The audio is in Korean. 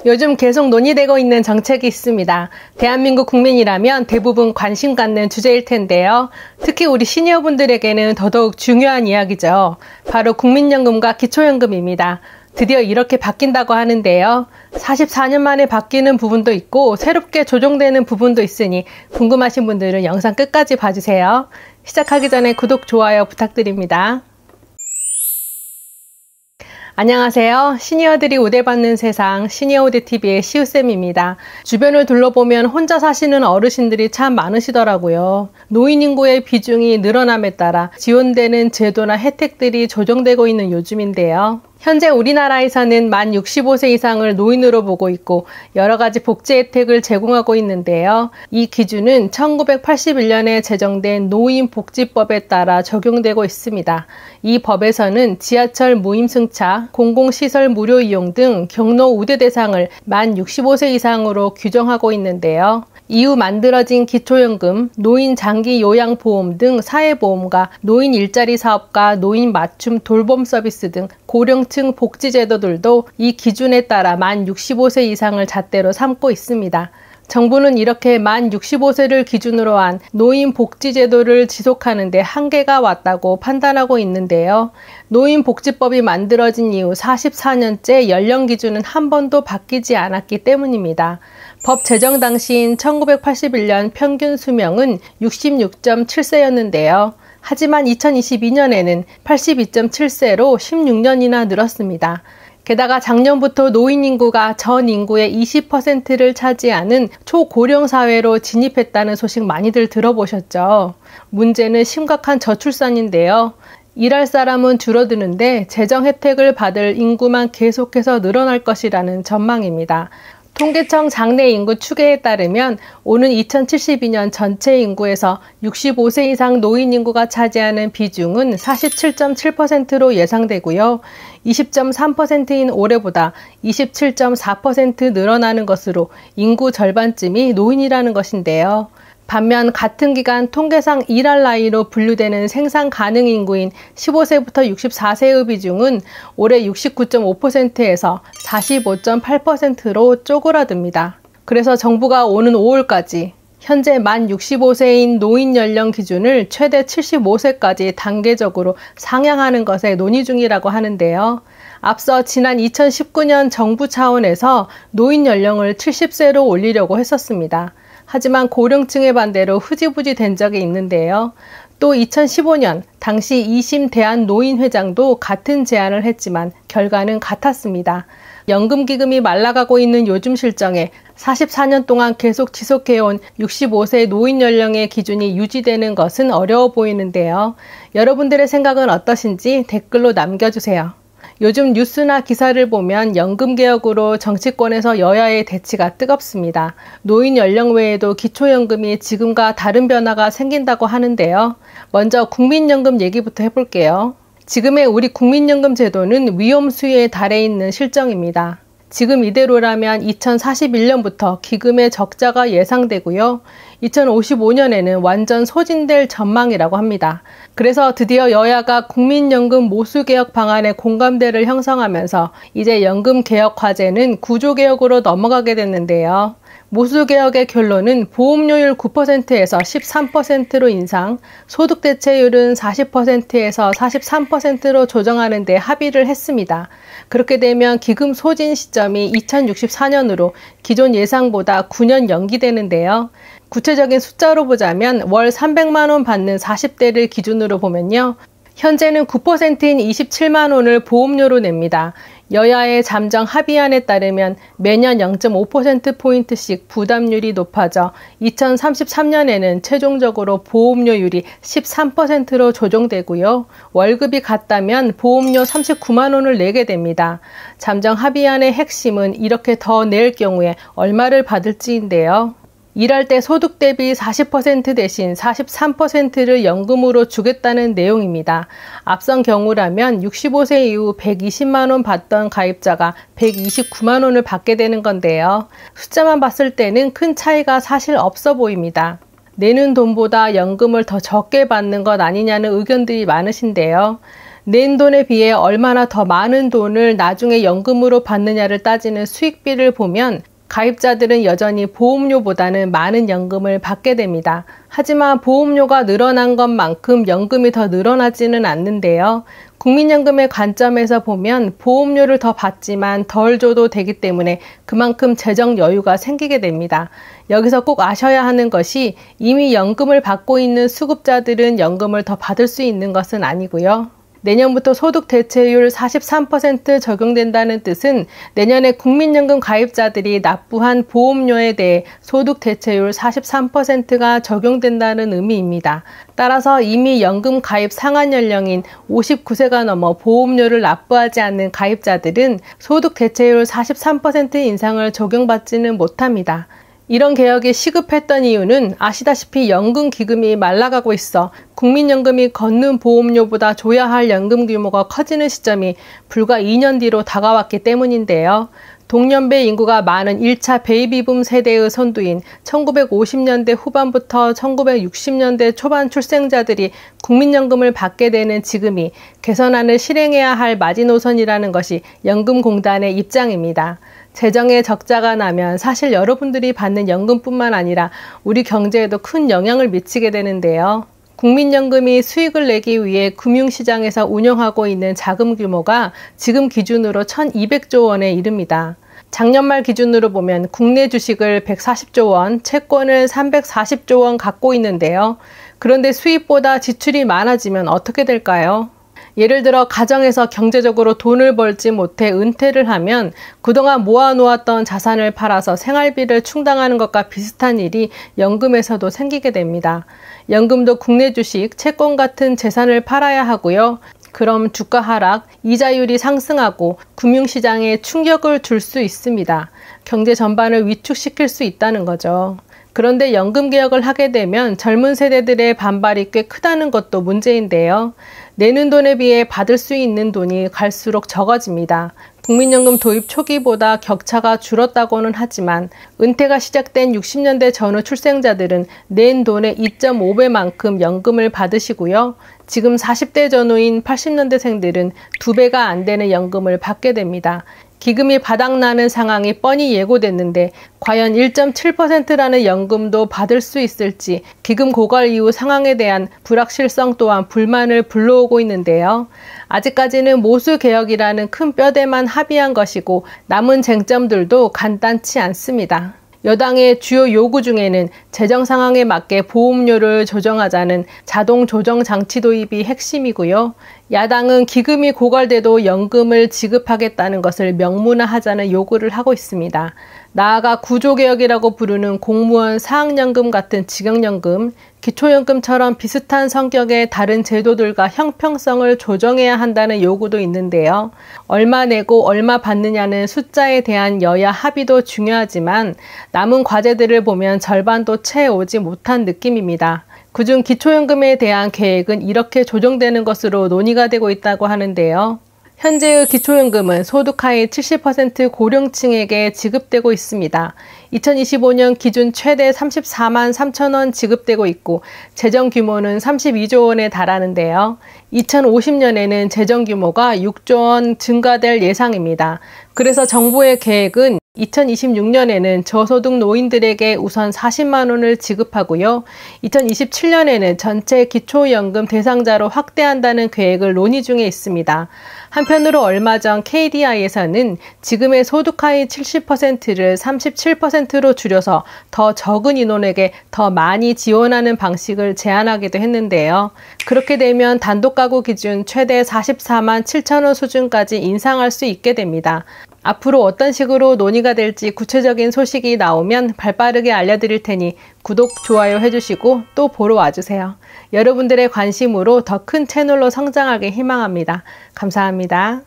요즘 계속 논의되고 있는 정책이 있습니다. 대한민국 국민이라면 대부분 관심 갖는 주제일 텐데요. 특히 우리 시니어분들에게는 더더욱 중요한 이야기죠. 바로 국민연금과 기초연금입니다. 드디어 이렇게 바뀐다고 하는데요. 44년 만에 바뀌는 부분도 있고 새롭게 조정되는 부분도 있으니 궁금하신 분들은 영상 끝까지 봐주세요. 시작하기 전에 구독, 좋아요 부탁드립니다. 안녕하세요. 시니어들이 우대받는 세상 시니어우대TV의 시우쌤입니다. 주변을 둘러보면 혼자 사시는 어르신들이 참 많으시더라고요. 노인 인구의 비중이 늘어남에 따라 지원되는 제도나 혜택들이 조정되고 있는 요즘인데요. 현재 우리나라에서는 만 65세 이상을 노인으로 보고 있고 여러 가지 복지 혜택을 제공하고 있는데요. 이 기준은 1981년에 제정된 노인복지법에 따라 적용되고 있습니다. 이 법에서는 지하철 무임승차, 공공시설 무료 이용 등 경로 우대 대상을 만 65세 이상으로 규정하고 있는데요. 이후 만들어진 기초연금, 노인 장기 요양보험 등 사회보험과 노인 일자리 사업과 노인 맞춤 돌봄 서비스 등 고령층 복지제도들도 이 기준에 따라 만 65세 이상을 잣대로 삼고 있습니다. 정부는 이렇게 만 65세를 기준으로 한 노인복지제도를 지속하는 데 한계가 왔다고 판단하고 있는데요. 노인복지법이 만들어진 이후 44년째 연령 기준은 한 번도 바뀌지 않았기 때문입니다. 법 제정 당시인 1981년 평균 수명은 66.7세였는데요. 하지만 2022년에는 82.7세로 16년이나 늘었습니다. 게다가 작년부터 노인 인구가 전 인구의 20%를 차지하는 초고령 사회로 진입했다는 소식 많이들 들어보셨죠? 문제는 심각한 저출산인데요. 일할 사람은 줄어드는데 재정 혜택을 받을 인구만 계속해서 늘어날 것이라는 전망입니다. 통계청 장래 인구 추계에 따르면 오는 2072년 전체 인구에서 65세 이상 노인 인구가 차지하는 비중은 47.7%로 예상되고요. 20.3%인 올해보다 27.4% 늘어나는 것으로 인구 절반쯤이 노인이라는 것인데요. 반면 같은 기간 통계상 일할 나이로 분류되는 생산 가능 인구인 15세부터 64세의 비중은 올해 69.5%에서 45.8%로 쪼그라듭니다. 그래서 정부가 오는 5월까지 현재 만 65세인 노인 연령 기준을 최대 75세까지 단계적으로 상향하는 것에 논의 중이라고 하는데요. 앞서 지난 2019년 정부 차원에서 노인 연령을 70세로 올리려고 했었습니다. 하지만 고령층의 반대로 흐지부지 된 적이 있는데요. 또 2015년 당시 2심 대한노인회장도 같은 제안을 했지만 결과는 같았습니다. 연금기금이 말라가고 있는 요즘 실정에 44년 동안 계속 지속해온 65세 노인 연령의 기준이 유지되는 것은 어려워 보이는데요. 여러분들의 생각은 어떠신지 댓글로 남겨주세요. 요즘 뉴스나 기사를 보면 연금개혁으로 정치권에서 여야의 대치가 뜨겁습니다. 노인 연령 외에도 기초연금이 지금과 다른 변화가 생긴다고 하는데요. 먼저 국민연금 얘기부터 해볼게요. 지금의 우리 국민연금 제도는 위험 수위에 달해 있는 실정입니다. 지금 이대로라면 2041년부터 기금의 적자가 예상되고요. 2055년에는 완전 소진될 전망이라고 합니다. 그래서 드디어 여야가 국민연금 모수개혁 방안의 공감대를 형성하면서 이제 연금개혁 과제는 구조개혁으로 넘어가게 됐는데요. 모수개혁의 결론은 보험료율 9%에서 13%로 인상, 소득대체율은 40%에서 43%로 조정하는 데 합의를 했습니다. 그렇게 되면 기금 소진 시점이 2064년으로 기존 예상보다 9년 연기되는데요. 구체적인 숫자로 보자면 월 300만 원 받는 40대를 기준으로 보면요. 현재는 9%인 27만 원을 보험료로 냅니다. 여야의 잠정 합의안에 따르면 매년 0.5%포인트씩 부담률이 높아져 2033년에는 최종적으로 보험료율이 13%로 조정되고요. 월급이 같다면 보험료 39만 원을 내게 됩니다. 잠정 합의안의 핵심은 이렇게 더 낼 경우에 얼마를 받을지인데요. 일할 때 소득 대비 40% 대신 43%를 연금으로 주겠다는 내용입니다. 앞선 경우라면 65세 이후 120만 원 받던 가입자가 129만 원을 받게 되는 건데요. 숫자만 봤을 때는 큰 차이가 사실 없어 보입니다. 내는 돈보다 연금을 더 적게 받는 것 아니냐는 의견들이 많으신데요. 낸 돈에 비해 얼마나 더 많은 돈을 나중에 연금으로 받느냐를 따지는 수익비를 보면 가입자들은 여전히 보험료보다는 많은 연금을 받게 됩니다. 하지만 보험료가 늘어난 것만큼 연금이 더 늘어나지는 않는데요. 국민연금의 관점에서 보면 보험료를 더 받지만 덜 줘도 되기 때문에 그만큼 재정 여유가 생기게 됩니다. 여기서 꼭 아셔야 하는 것이 이미 연금을 받고 있는 수급자들은 연금을 더 받을 수 있는 것은 아니고요. 내년부터 소득 대체율 43% 적용된다는 뜻은 내년에 국민연금 가입자들이 납부한 보험료에 대해 소득 대체율 43%가 적용된다는 의미입니다. 따라서 이미 연금 가입 상한 연령인 59세가 넘어 보험료를 납부하지 않는 가입자들은 소득 대체율 43% 인상을 적용받지는 못합니다. 이런 개혁이 시급했던 이유는 아시다시피 연금 기금이 말라가고 있어 국민연금이 걷는 보험료보다 줘야 할 연금 규모가 커지는 시점이 불과 2년 뒤로 다가왔기 때문인데요. 동년배 인구가 많은 1차 베이비붐 세대의 선두인 1950년대 후반부터 1960년대 초반 출생자들이 국민연금을 받게 되는 지금이 개선안을 실행해야 할 마지노선이라는 것이 연금공단의 입장입니다. 재정에 적자가 나면 사실 여러분들이 받는 연금뿐만 아니라 우리 경제에도 큰 영향을 미치게 되는데요. 국민연금이 수익을 내기 위해 금융시장에서 운영하고 있는 자금 규모가 지금 기준으로 1,200조 원에 이릅니다. 작년 말 기준으로 보면 국내 주식을 140조 원, 채권을 340조 원 갖고 있는데요. 그런데 수입보다 지출이 많아지면 어떻게 될까요? 예를 들어 가정에서 경제적으로 돈을 벌지 못해 은퇴를 하면 그동안 모아놓았던 자산을 팔아서 생활비를 충당하는 것과 비슷한 일이 연금에서도 생기게 됩니다. 연금도 국내 주식, 채권 같은 재산을 팔아야 하고요. 그럼 주가 하락, 이자율이 상승하고 금융시장에 충격을 줄 수 있습니다. 경제 전반을 위축시킬 수 있다는 거죠. 그런데 연금 개혁을 하게 되면 젊은 세대들의 반발이 꽤 크다는 것도 문제인데요. 내는 돈에 비해 받을 수 있는 돈이 갈수록 적어집니다. 국민연금 도입 초기보다 격차가 줄었다고는 하지만 은퇴가 시작된 60년대 전후 출생자들은 낸 돈의 2.5배만큼 연금을 받으시고요. 지금 40대 전후인 80년대생들은 2배가 안 되는 연금을 받게 됩니다. 기금이 바닥나는 상황이 뻔히 예고됐는데 과연 1.7%라는 연금도 받을 수 있을지 기금 고갈 이후 상황에 대한 불확실성 또한 불만을 불러오고 있는데요. 아직까지는 모수개혁이라는 큰 뼈대만 합의한 것이고 남은 쟁점들도 간단치 않습니다. 여당의 주요 요구 중에는 재정 상황에 맞게 보험료를 조정하자는 자동 조정 장치 도입이 핵심이고요. 야당은 기금이 고갈돼도 연금을 지급하겠다는 것을 명문화하자는 요구를 하고 있습니다. 나아가 구조개혁이라고 부르는 공무원 사학연금 같은 직영연금, 기초연금처럼 비슷한 성격의 다른 제도들과 형평성을 조정해야 한다는 요구도 있는데요. 얼마 내고 얼마 받느냐는 숫자에 대한 여야 합의도 중요하지만 남은 과제들을 보면 절반도 채 오지 못한 느낌입니다. 그중 기초연금에 대한 계획은 이렇게 조정되는 것으로 논의가 되고 있다고 하는데요. 현재의 기초연금은 소득 하위 70% 고령층에게 지급되고 있습니다. 2025년 기준 최대 34만 3천 원 지급되고 있고 재정 규모는 32조 원에 달하는데요. 2050년에는 재정 규모가 6조 원 증가될 예상입니다. 그래서 정부의 계획은 2026년에는 저소득 노인들에게 우선 40만 원을 지급하고요. 2027년에는 전체 기초연금 대상자로 확대한다는 계획을 논의 중에 있습니다. 한편으로 얼마 전 KDI에서는 지금의 소득 하위 70%를 37%로 줄여서 더 적은 인원에게 더 많이 지원하는 방식을 제안하기도 했는데요. 그렇게 되면 단독가구 기준 최대 44만 7천 원 수준까지 인상할 수 있게 됩니다. 앞으로 어떤 식으로 논의가 될지 구체적인 소식이 나오면 발빠르게 알려드릴 테니 구독, 좋아요 해주시고 또 보러 와주세요. 여러분들의 관심으로 더 큰 채널로 성장하길 희망합니다. 감사합니다.